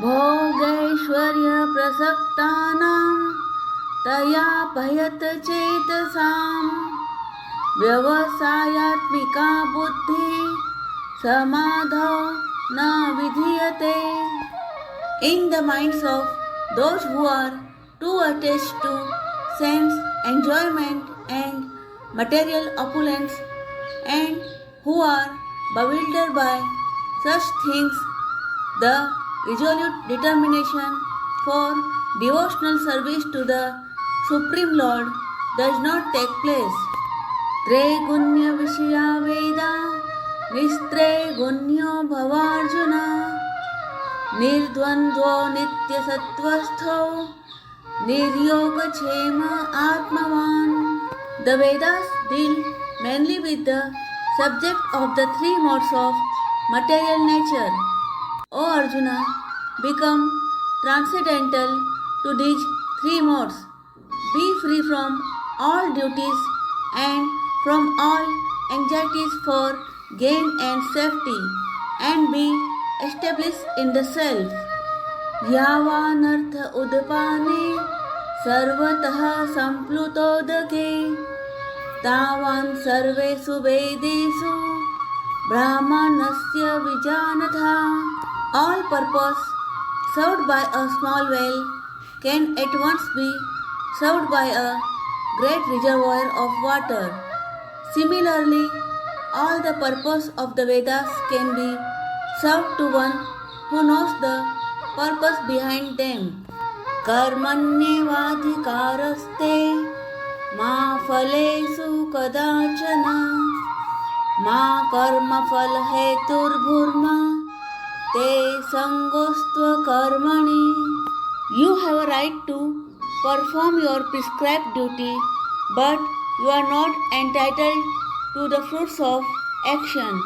भोगैश्वर्य प्रसक्तानां तयापहत चेतसां व्यवसायात्मिका बुद्धि समाधौ न विधीयते. In the minds of those who are too attached to sense enjoyment and material opulence and who are bewildered by such things, the resolute determination for devotional service to the Supreme Lord does not take place. Tregunya Vishya Veda Nistregunyo Bhavarjuna Nirdvandvo Nitya Sattvastho Niryogachema Atmavan. The Vedas deal mainly with the subject of the three modes of material nature. O Arjuna, become transcendental to these three modes. Be free from all duties and from all anxieties for gain and safety, and be established in the self. Yavanartha udpane sarvatah samplutodake tavan sarvesu vedesu brahmanasya vijanatha. All purpose served by a small well can at once be served by a great reservoir of water. Similarly, all the purpose of the Vedas can be served to one who knows the purpose behind them. Karmanyevadhikaraste ma phalesu kadachana ma karma phal heturbhurma te sangostva karmani. You have a right to perform your prescribed duty, but you are not entitled to the fruits of action.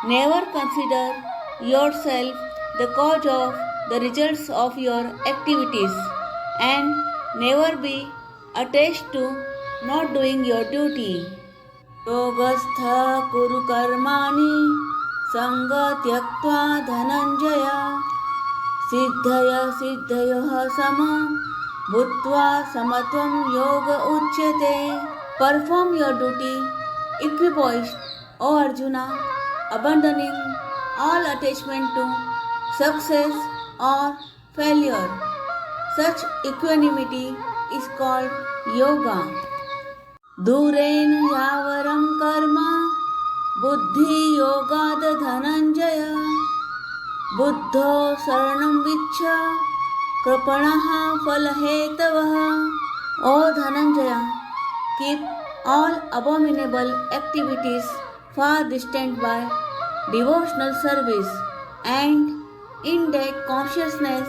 Never consider yourself the cause of the results of your activities, and never be attached to not doing your duty. Yogastha kuru karmani sanga tyaktva dhananjaya siddhaya siddhayoh sama bhutva samatvam yoga uchyate. Perform your duty equipoised, O Arjuna, abandoning all attachment to success or failure. Such equanimity is called yoga. Duren yavaram karma buddhi yogad dhananjaya buddho saranam vichcha krapanaha phalhetavah. O Dhananjaya, keep all abominable activities far distant by devotional service, and in that consciousness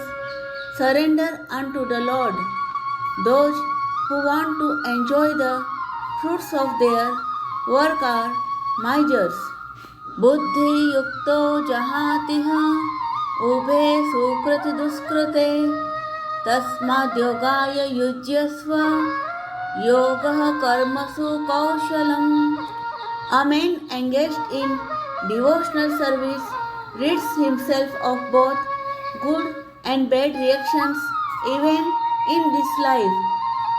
surrender unto the Lord. Those who want to enjoy the fruits of their work are misers. Buddhi yukto jahatiha ube sukrit duskrite tasmad yogaya yujyasva yogah karmasu kaushalam. A man engaged in devotional service rids himself of both good and bad reactions even in this life.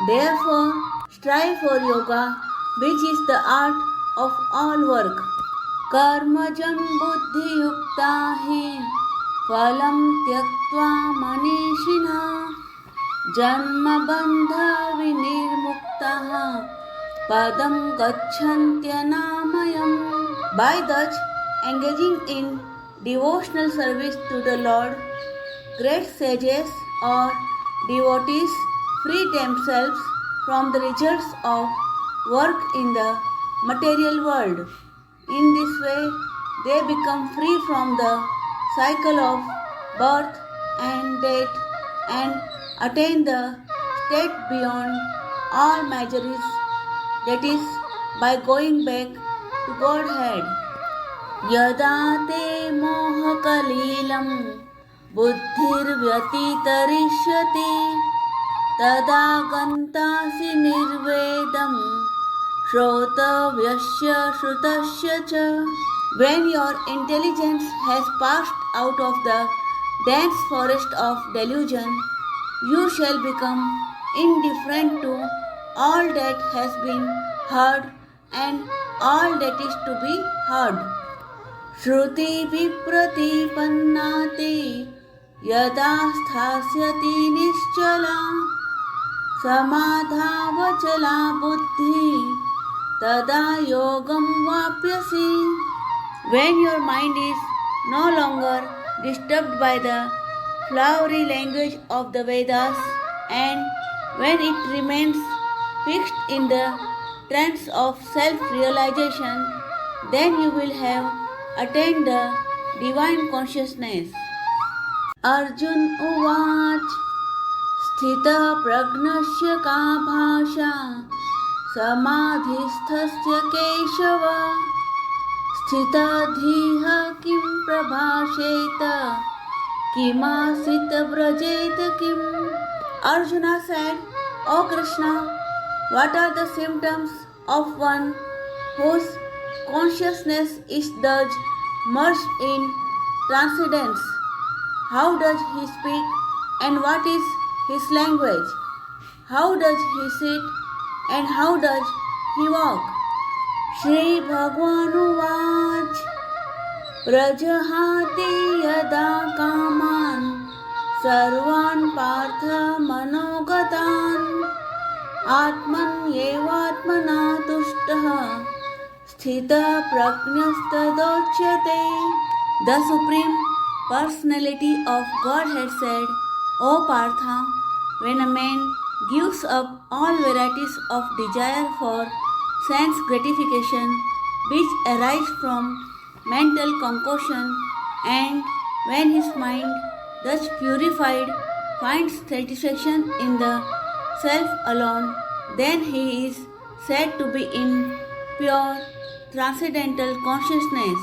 Therefore, strive for yoga, which is the art of all work. Karmajam buddhi yukta hi phalam tyaktva manishina janma bandha vinirmuktaha padam gacchantyanamyam. By thus engaging in devotional service to the Lord, great sages or devotees free themselves from the results of work in the material world. In this way, they become free from the cycle of birth and death and attain the state beyond all miseries, that is, by going back to Godhead. Yada te moha kalilam buddhir vyatitarishyati tada gantasi nirvedam shrotavyasya shrutasya cha. When your intelligence has passed out of the dense forest of delusion, you shall become indifferent to all that has been heard and all that is to be heard. Shruti vipratipanna te yada sthāsyati nischala samadhavachala buddhi tada yogam vapyasi. When your mind is no longer disturbed by the flowery language of the Vedas and when it remains fixed in the trance of self-realization, then you will have attained the divine consciousness. Arjun Uvach Sthita Pragnasya Ka Bhasha Samadhisthasya Keshava Sthitadhiha Kim Prabhasheta Kimasita Vrajeta Kim. Arjuna said, O Krishna, what are the symptoms of one whose consciousness is thus merged in transcendence? How does he speak and what is his language? How does he sit and how does he walk? Shri Bhagwan Uvach Prajahati Yada Kaman Sarvan Partha Manogatan Atman Yevatmana Tushtaha Sthita Pragnastadochyate. The Supreme Personality of Godhead said, O Partha, when a man gives up all varieties of desire for sense gratification which arise from mental concoction, and when his mind, thus purified, finds satisfaction in the self alone, then he is said to be in pure transcendental consciousness.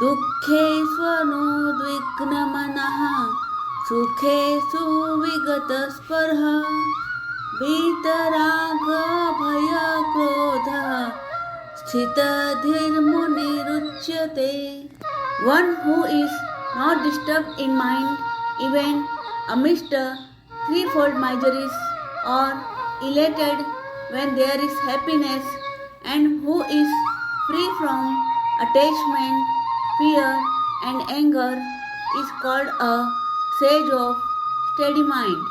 Dukkhe svanodvignamanaha sukhe suvigata sparha vitaraga bhaya krodha sthita dhirmuniruchyate. One who is not disturbed in mind even amidst threefold miseries or elated when there is happiness, and who is free from attachment, fear and anger is called a sage of steady mind.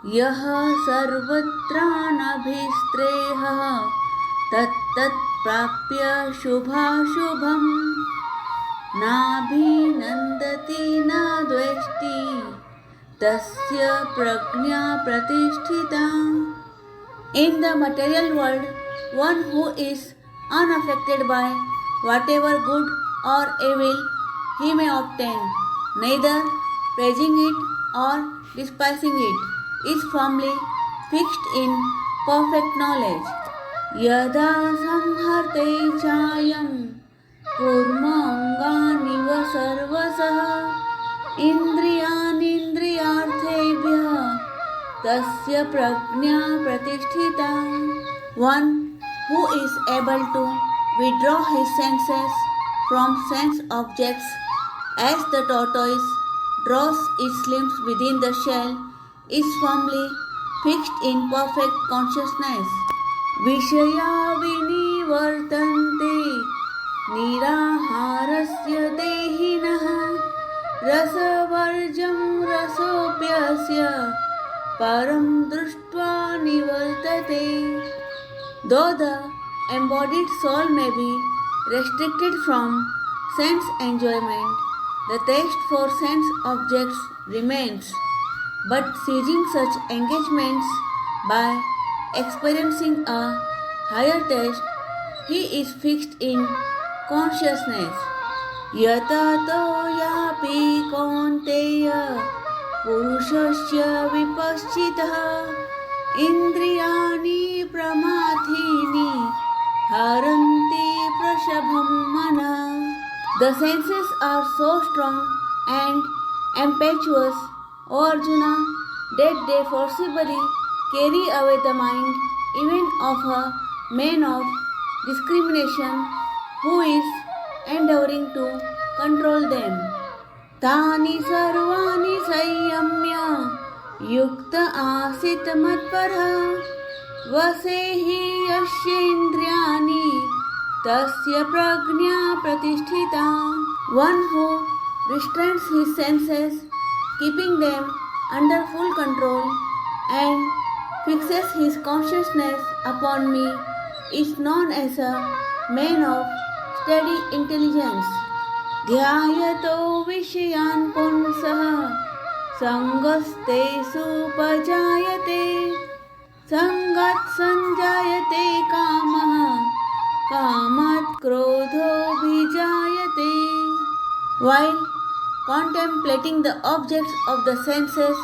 Yaha sarvatranabhistreha tat prapya shubhashubham nabhinandati na dveshti tasya prajna pratisthita. In the material world, one who is unaffected by whatever good or evil he may obtain, neither praising it or despising it, is firmly fixed in perfect knowledge. Yada samharte chayam kurmangani sarvasaha indriyanindriyarthebhya tasya prajna pratisthita. One who is able to withdraw his senses from sense objects as the tortoise draws its limbs within the shell is firmly fixed in perfect consciousness. Vishaya vinivartante niraharasya dehinaha rasavarjam rasopyasya param drushtva nivartate. Though the embodied soul may be restricted from sense enjoyment, the taste for sense objects remains, but ceasing such engagements by experiencing a higher taste, he is fixed in consciousness. Yatato yapi kaunteya purushasya vipaschitaha indriyani pramathini haranti prashabham mana. The senses are so strong and impetuous, O Arjuna, that they forcibly carry away the mind even of a man of discrimination who is endeavoring to control them. तानि सर्वाणि संयम्य युक्त आसीत् मत्परः वसे हि यस्येन्द्रियाणि तस्य प्रज्ञा प्रतिष्ठिता. One who restrains his senses, keeping them under full control, and fixes his consciousness upon me is known as a man of steady intelligence. ध्यायतो विषयान् पुंसः सङ्गस्तेषुपजायते सङ्गात् सञ्जायते कामः कामात् क्रोधोऽभिजायते. While contemplating the objects of the senses,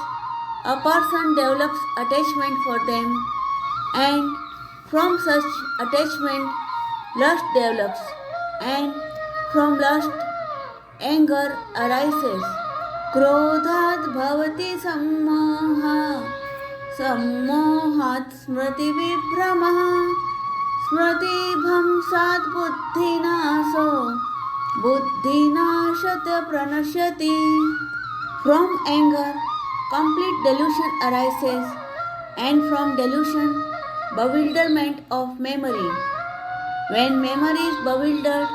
a person develops attachment for them, and from such attachment lust develops, and from lust anger arises. क्रोधात् भवति सम्मोहः सम्मोहात् स्मृतिविभ्रमः स्मृतिभ्रंशात् बुद्धिनाशो बुद्धिनाशात् प्रणश्यति. From anger complete delusion arises, and from delusion bewilderment of memory. When memory is bewildered,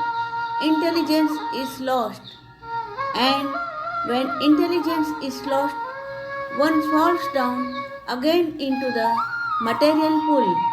intelligence is lost, and when intelligence is lost, one falls down again into the material pool.